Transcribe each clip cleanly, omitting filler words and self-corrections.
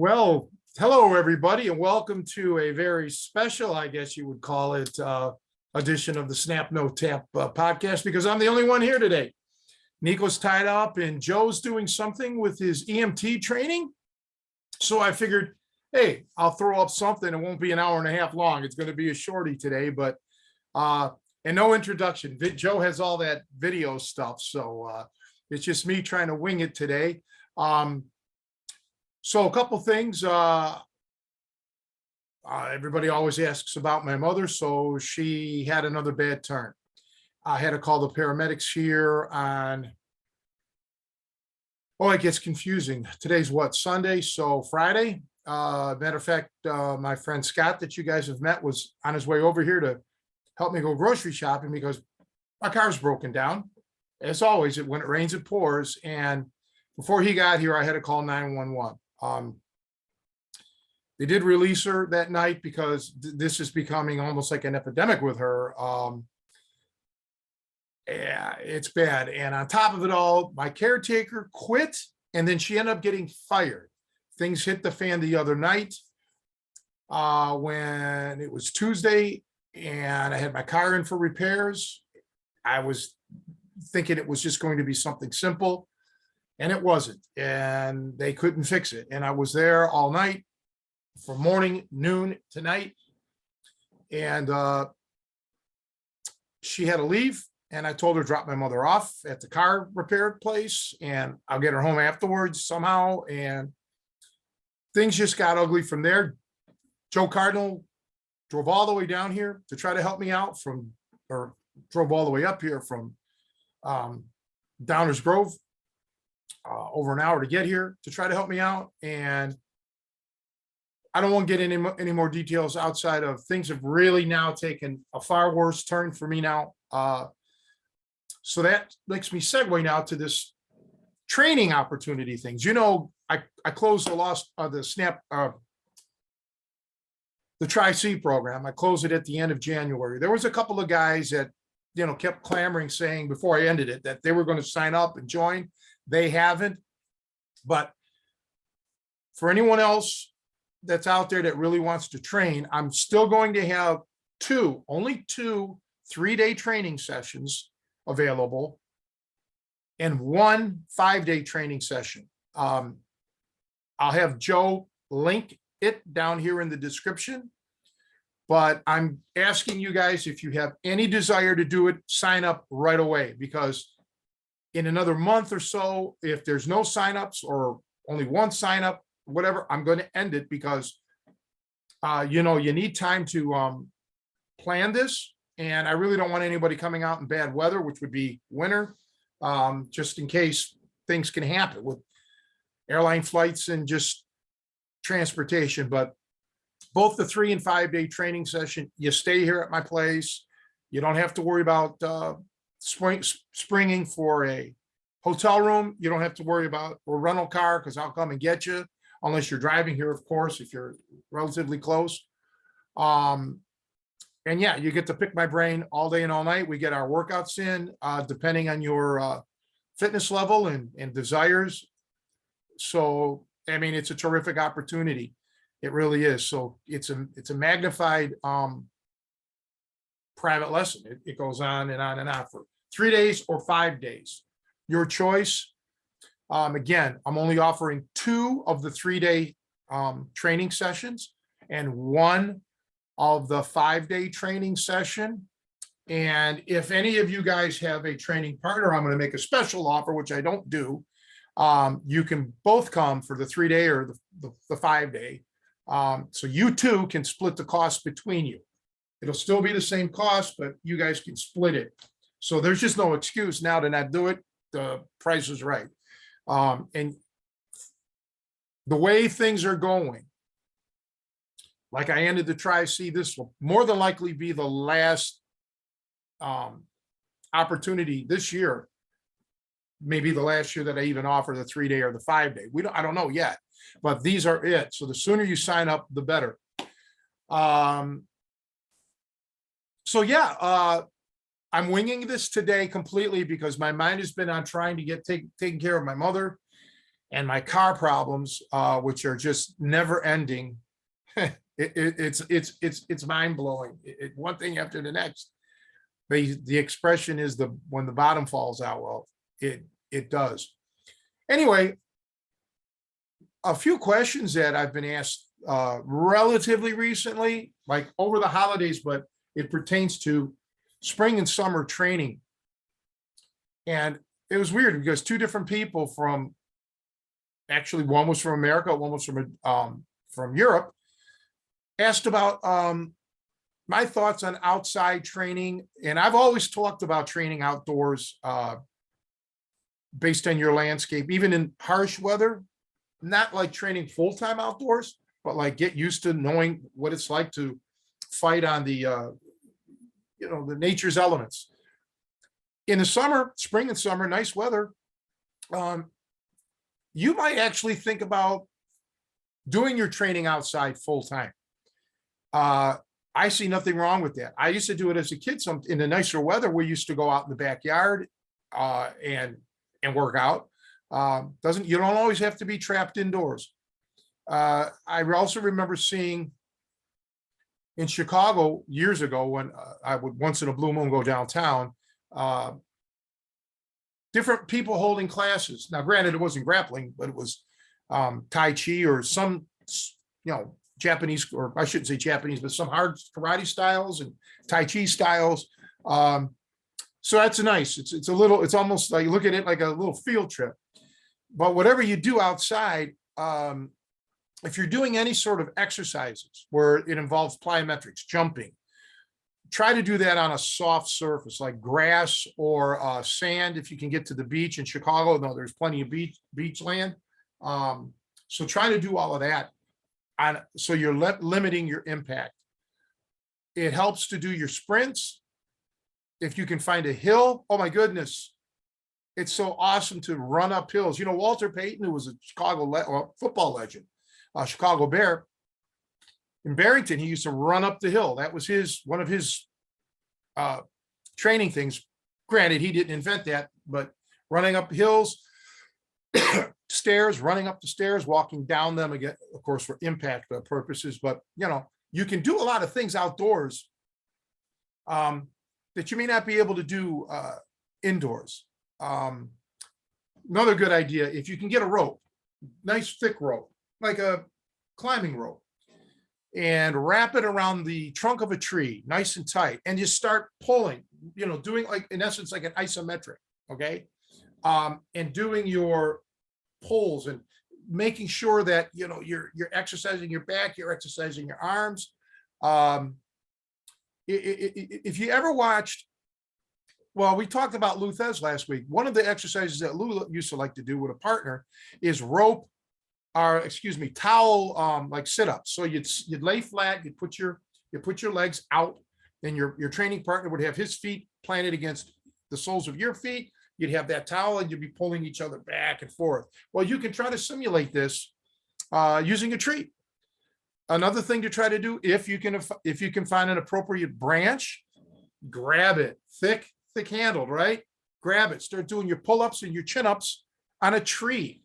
Well, hello, everybody, and welcome to a very special, I guess you would call it, edition of the Snap No Tap podcast, because I'm the only one here today. Nico's tied up and Joe's doing something with his EMT training. So I figured, hey, I'll throw up something. It won't be an hour and a half long. It's going to be a shorty today, but and no introduction. Joe has all that video stuff. So it's just me trying to wing it today. So a couple things. Everybody always asks about my mother. So she had another bad turn. I had to call the paramedics here on, oh, it gets confusing. Today's what, Sunday? So Friday. Matter of fact, my friend Scott that you guys have met was on his way over here to help me go grocery shopping because my car's broken down. As always, when it rains, it pours. And before he got here, I had to call 911. They did release her that night because this is becoming almost like an epidemic with her. Yeah, it's bad. And on top of it all, my caretaker quit and then she ended up getting fired. Things hit the fan the other night when it was Tuesday and I had my car in for repairs. I was thinking it was just going to be something simple. And it wasn't, and they couldn't fix it. And I was there all night from morning, noon to night. And she had to leave. And I told her to drop my mother off at the car repair place and I'll get her home afterwards somehow. And things just got ugly from there. Joe Cardinal drove all the way down here to try to help me out or drove all the way up here from Downers Grove. Over an hour to get here to try to help me out. And I don't want to get any more details outside of things have really now taken a far worse turn for me now. So that makes me segue now to this training opportunity things. You know, I closed the Snap, the Tri-C program. I closed it at the end of January. There was a couple of guys that, kept clamoring saying before I ended it that they were going to sign up and join. They haven't, but for anyone else that's out there that really wants to train, I'm still going to have only two 3-day training sessions available and one 5-day training session. I'll have Joe link it down here in the description, but I'm asking you guys, if you have any desire to do it, sign up right away, because in another month or so, if there's no signups or only one sign up, whatever, I'm going to end it because, you need time to plan this. And I really don't want anybody coming out in bad weather, which would be winter, just in case things can happen with airline flights and just transportation. But both the 3 and 5-day training session, you stay here at my place. You don't have to worry about springing for a hotel room. You don't have to worry about a rental car because I'll come and get you, unless you're driving here, of course, if you're relatively close. And yeah, you get to pick my brain all day and all night. We get our workouts in, depending on your fitness level and desires. So, I mean, it's a terrific opportunity. It really is. So it's a magnified private lesson. It goes on and on and on for 3 days or 5 days, your choice. Again, I'm only offering 2 of the 3-day training sessions and 1 of the 5-day training session. And if any of you guys have a training partner, I'm going to make a special offer, which I don't do. You can both come for the 3-day or the 5-day. So you two can split the cost between you. It'll still be the same cost, but you guys can split it. So there's just no excuse now to not do it. The price is right. And the way things are going, like I ended the Tri-C, this will more than likely be the last opportunity this year. Maybe the last year that I even offer the 3-day or the 5-day. I don't know yet, but these are it. So the sooner you sign up, the better. So yeah, I'm winging this today completely because my mind has been on trying to get taken care of my mother. and my car problems, which are just never ending. It's mind blowing. One thing after the next. The expression is when the bottom falls out. Well, it does. Anyway, a few questions that I've been asked relatively recently, like over the holidays, but it pertains to spring and summer training. And it was weird because two different people from, actually one was from America, one was from Europe, asked about my thoughts on outside training. And I've always talked about training outdoors based on your landscape, even in harsh weather, not like training full-time outdoors, but like get used to knowing what it's like to fight on the, the nature's elements. In the summer, spring and summer, nice weather, you might actually think about doing your training outside full-time. I see nothing wrong with that. I used to do it as a kid. In the nicer weather, we used to go out in the backyard and work out. You don't always have to be trapped indoors. I also remember seeing in Chicago years ago when I would once in a blue moon go downtown, different people holding classes. Now, granted, it wasn't grappling, but it was Tai Chi or some, Japanese, or I shouldn't say Japanese, but some hard karate styles and Tai Chi styles. So that's nice. It's almost like, look at it like a little field trip. But whatever you do outside, if you're doing any sort of exercises where it involves plyometrics, jumping, try to do that on a soft surface like grass or sand. If you can get to the beach in Chicago, no, there's plenty of beach land. So try to do all of that. So you're limiting your impact. It helps to do your sprints. If you can find a hill, oh my goodness, it's so awesome to run up hills. Walter Payton, who was a Chicago football legend, Chicago Bear, in Barrington, he used to run up the hill. That was one of his training things. Granted, he didn't invent that, but running up hills, stairs, running up the stairs, walking down them, again, of course, for impact purposes. But you can do a lot of things outdoors that you may not be able to do indoors. Another good idea, if you can get a rope, nice thick rope, like a climbing rope, and wrap it around the trunk of a tree, nice and tight, and just start pulling, doing like, in essence, like an isometric, okay? And doing your pulls and making sure that, you're exercising your back, you're exercising your arms. If you ever watched, well, we talked about Lou Thez last week. One of the exercises that Lou used to like to do with a partner is towel, like sit-ups. So you'd lay flat, you put your legs out, and your training partner would have his feet planted against the soles of your feet. You'd have that towel and you'd be pulling each other back and forth. Well, you can try to simulate this using a tree. Another thing to try to do, if you can find an appropriate branch, grab it, thick handled, right? Grab it, start doing your pull-ups and your chin-ups on a tree.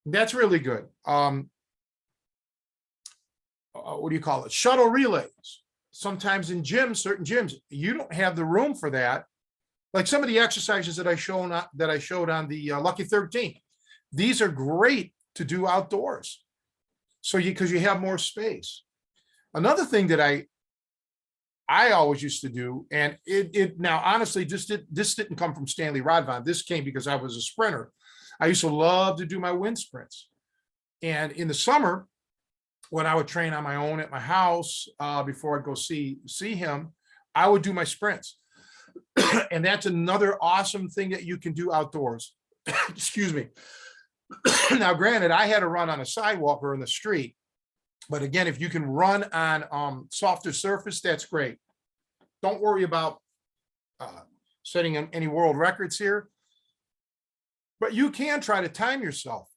That's really good. What do you call it? Shuttle relays. Sometimes in gyms, certain gyms, you don't have the room for that. Like some of the exercises that I showed on the Lucky 13. These are great to do outdoors. So because you have more space. Another thing that I always used to do, and it now honestly, this didn't come from Stanley Rodvon. This came because I was a sprinter. I used to love to do my wind sprints. And in the summer, when I would train on my own at my house before I'd go see him, I would do my sprints. And that's another awesome thing that you can do outdoors. Excuse me. Now, granted, I had to run on a sidewalk or in the street. But again, if you can run on softer surface, that's great. Don't worry about setting any world records here. But you can try to time yourself.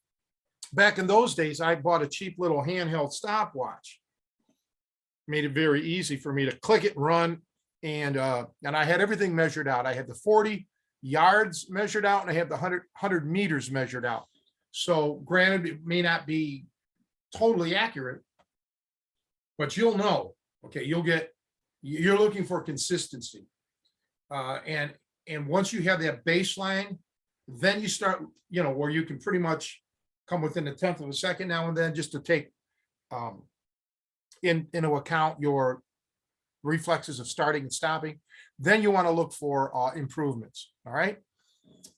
Back in those days, I bought a cheap little handheld stopwatch. Made it very easy for me to click it and run. And I had everything measured out. I had the 40 yards measured out, and I had the 100 meters measured out. So granted, it may not be totally accurate, but you'll know, okay, you're looking for consistency. And once you have that baseline, then you start, where you can pretty much come within a tenth of a second now and then, just to take into account your reflexes of starting and stopping. Then you want to look for improvements. All right.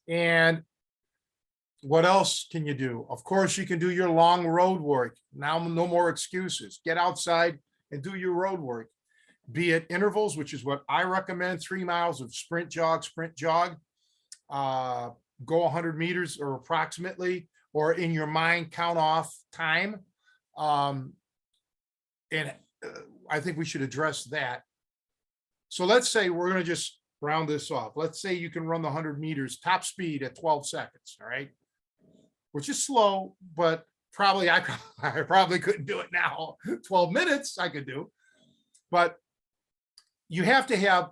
And what else can you do? Of course, you can do your long road work. Now, no more excuses. Get outside and do your road work, be it intervals, which is what I recommend, 3 miles of sprint, jog, go 100 meters or approximately, or in your mind, count off time. And I think we should address that. So let's say we're going to just round this off. Let's say you can run the 100 meters top speed at 12 seconds. All right. Which is slow, but probably I probably couldn't do it now. 12 minutes I could do, but you have to have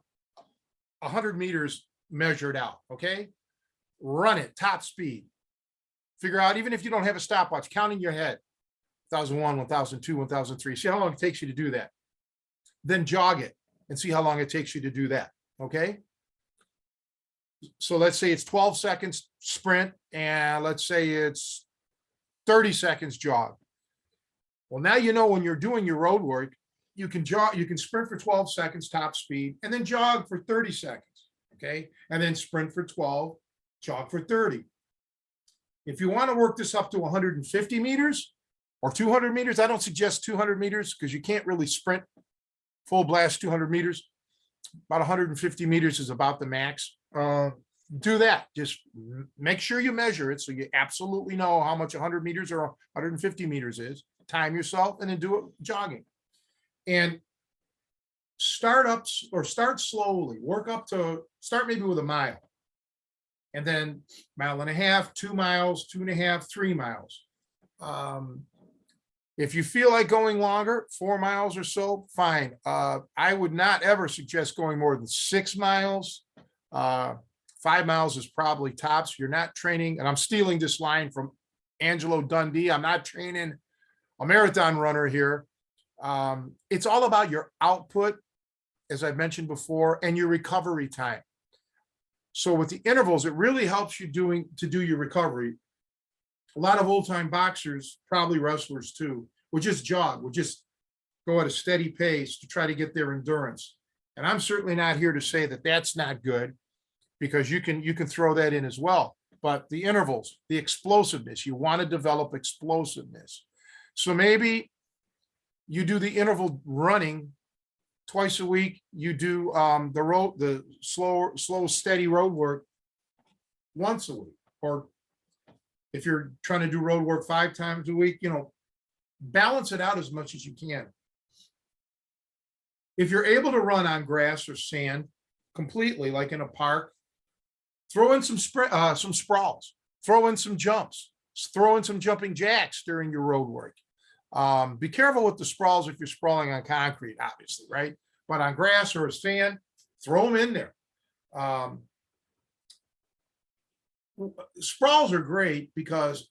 100 meters measured out. Okay. Run it top speed. Figure out, even if you don't have a stopwatch, count in your head, 1001, 1002, 1003. See how long it takes you to do that. Then jog it and see how long it takes you to do that. Okay. So let's say it's 12 seconds sprint, and let's say it's 30 seconds jog. Well, now you know when you're doing your road work, you can jog, you can sprint for 12 seconds top speed, and then jog for 30 seconds. Okay. And then sprint for 12, jog for 30. If you want to work this up to 150 meters or 200 meters, I don't suggest 200 meters because you can't really sprint full blast 200 meters. About 150 meters is about the max. Do that. Just make sure you measure it so you absolutely know how much 100 meters or 150 meters is. Time yourself and then do it jogging. And start slowly. Work up to, start maybe with a mile. And then 1.5 miles, 2 miles, 2.5, 3 miles. If you feel like going longer, 4 miles or so, fine. I would not ever suggest going more than 6 miles. 5 miles is probably tops. You're not training, and I'm stealing this line from Angelo Dundee. I'm not training a marathon runner here. It's all about your output, as I've mentioned before, and your recovery time. So with the intervals, it really helps you to do your recovery. A lot of old-time boxers, probably wrestlers too, would just jog, would just go at a steady pace to try to get their endurance. And I'm certainly not here to say that that's not good, because you can throw that in as well. But the intervals, the explosiveness, you want to develop explosiveness. So maybe you do the interval running twice a week. You do the slow, steady road work once a week. Or if you're trying to do road work 5 times a week, balance it out as much as you can. If you're able to run on grass or sand completely, like in a park, throw in some sprawls, throw in some jumps, throw in some jumping jacks during your road work. Be careful with the sprawls if you're sprawling on concrete, obviously, right? But on grass or sand, throw them in there. Sprawls are great because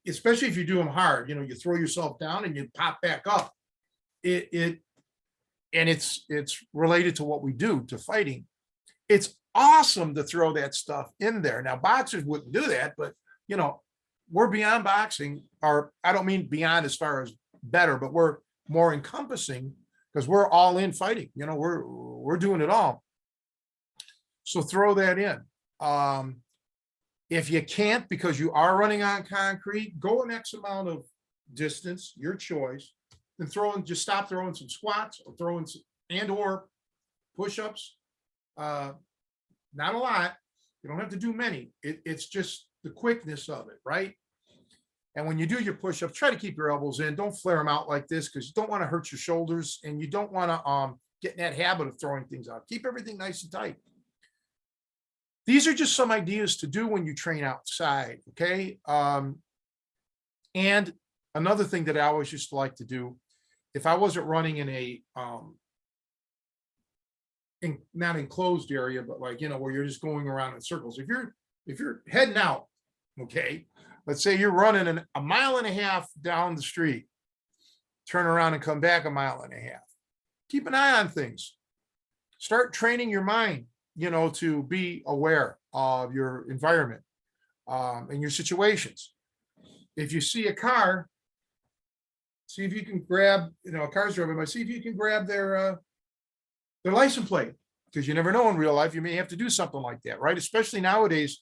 especially if you do them hard, you throw yourself down and you pop back up. And it's related to what we do, to fighting. It's awesome to throw that stuff in there. Now, boxers wouldn't do that, but we're beyond boxing, or I don't mean beyond as far as better, but we're more encompassing because we're all in fighting. We're doing it all. So throw that in. If you can't because you are running on concrete, go an X amount of distance, your choice, and just stop throwing some squats or throwing some or push-ups. Not a lot. You don't have to do many. It's just the quickness of it, right? And when you do your push-ups, try to keep your elbows in. Don't flare them out like this because you don't want to hurt your shoulders, and you don't want to get in that habit of throwing things out. Keep everything nice and tight. These are just some ideas to do when you train outside, okay? And another thing that I always used to like to do, if I wasn't running in a not enclosed area, but like, where you're just going around in circles. If you're heading out, okay, let's say you're running a mile and a half down the street, turn around and come back a mile and a half. Keep an eye on things. Start training your mind, to be aware of your environment and your situations. If you see a car, see if you can grab, a car's driving by, see if you can grab their license plate, because you never know in real life, you may have to do something like that, right? Especially nowadays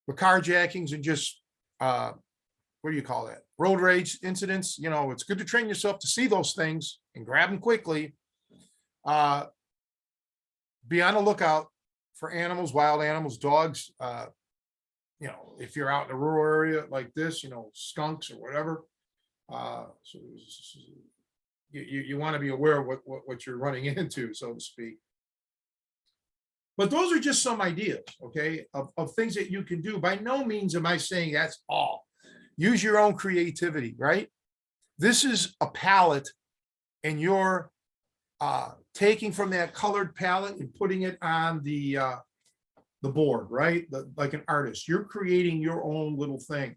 with carjackings and just, what do you call that? Road rage incidents. It's good to train yourself to see those things and grab them quickly. Be on the lookout for animals, wild animals, dogs. If you're out in a rural area like this, skunks or whatever. So you want to be aware of what you're running into, so to speak. But those are just some ideas, okay, of things that you can do. By no means am I saying that's all. Use your own creativity, right? This is a palette, and you're taking from that colored palette and putting it on the board, right? Like an artist, you're creating your own little thing.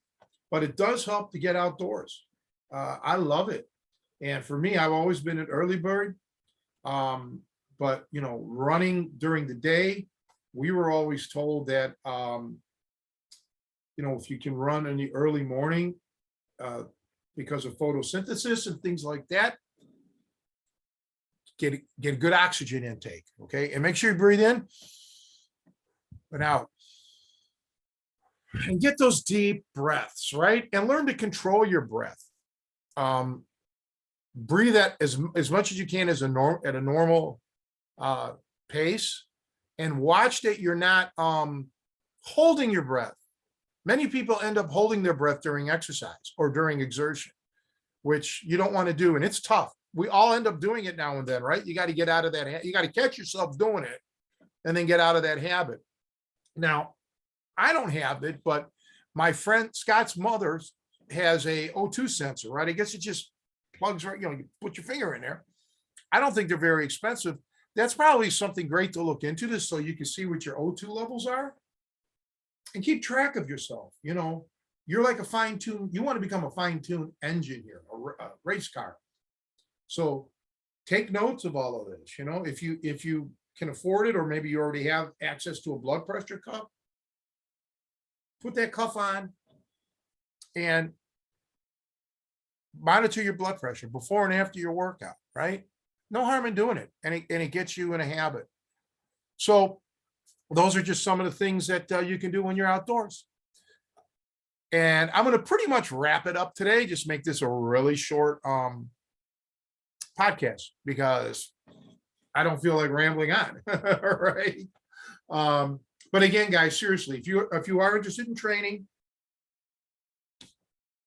But it does help to get outdoors. I love it. And for me, I've always been an early bird. But running during the day, we were always told that if you can run in the early morning because of photosynthesis and things like that, get a good oxygen intake, okay? And make sure you breathe in and out. And get those deep breaths, right? And learn to control your breath. Breathe at as much as you can at a normal pace, and watch that you're not holding your breath. Many people end up holding their breath during exercise or during exertion, which you don't want to do. And it's tough. We all end up doing it now and then, right? You got to get out of that. You got to catch yourself doing it and then get out of that habit. Now, I don't have it, but my friend Scott's mother has a O2 sensor, right? I guess it just plugs right, you put your finger in there. I don't think they're very expensive. That's probably something great to look into this, so you can see what your O2 levels are and keep track of yourself. You're like a fine-tuned, you want to become a fine-tuned engine here, a race car. So take notes of all of this. If you can afford it, or maybe you already have access to a blood pressure cuff, put that cuff on and monitor your blood pressure before and after your workout, right? No harm in doing it, and it gets you in a habit. So those are just some of the things that you can do when you're outdoors. And I'm going to pretty much wrap it up today. Just make this a really short podcast, because I don't feel like rambling on. Right. But again, guys, seriously, if you are interested in training,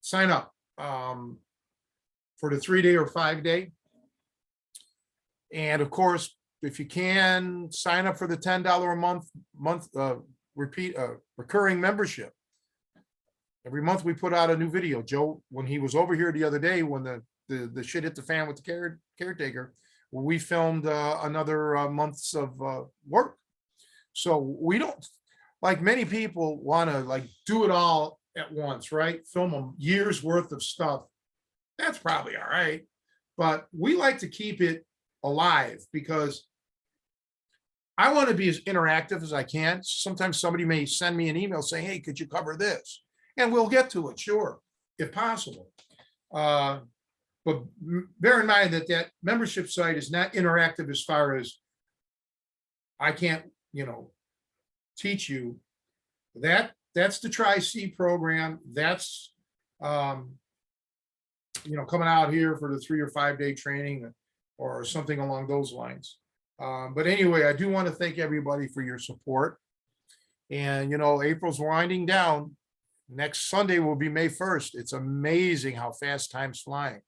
sign up for the 3-day or 5-day. And of course, if you can, sign up for the $10 a month recurring membership. Every month we put out a new video. Joe, when he was over here the other day, when the shit hit the fan with the caretaker, we filmed another months of work. So we don't, like many people, want to do it all at once, right? Film a year's worth of stuff. That's probably all right. But we like to keep it alive, because I want to be as interactive as I can. Sometimes somebody may send me an email saying, hey, could you cover this? And we'll get to it, sure, if possible. But bear in mind that membership site is not interactive as far as I can't, teach you. That's the Tri-C program. That's, coming out here for the 3 or 5-day training or something along those lines. But anyway, I do want to thank everybody for your support. And, April's winding down. Next Sunday will be May 1st. It's amazing how fast time's flying.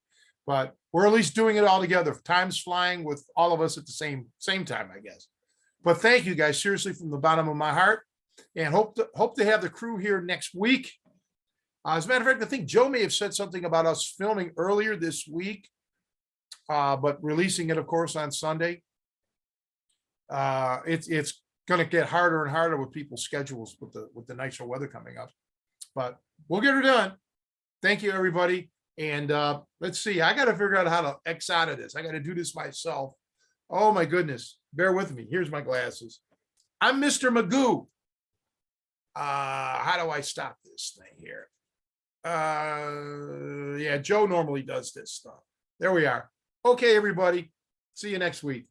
But we're at least doing it all together. Time's flying with all of us at the same time, I guess. But thank you guys, seriously, from the bottom of my heart. And hope to have the crew here next week. As a matter of fact, I think Joe may have said something about us filming earlier this week, but releasing it, of course, on Sunday. It's going to get harder and harder with people's schedules with the nicer weather coming up. but we'll get her done. Thank you, everybody. And let's see. I got to figure out how to X out of this. I got to do this myself. Oh my goodness. Bear with me. Here's my glasses. I'm Mr. Magoo. How do I stop this thing here? Yeah, Joe normally does this stuff. There we are. Okay, everybody. See you next week.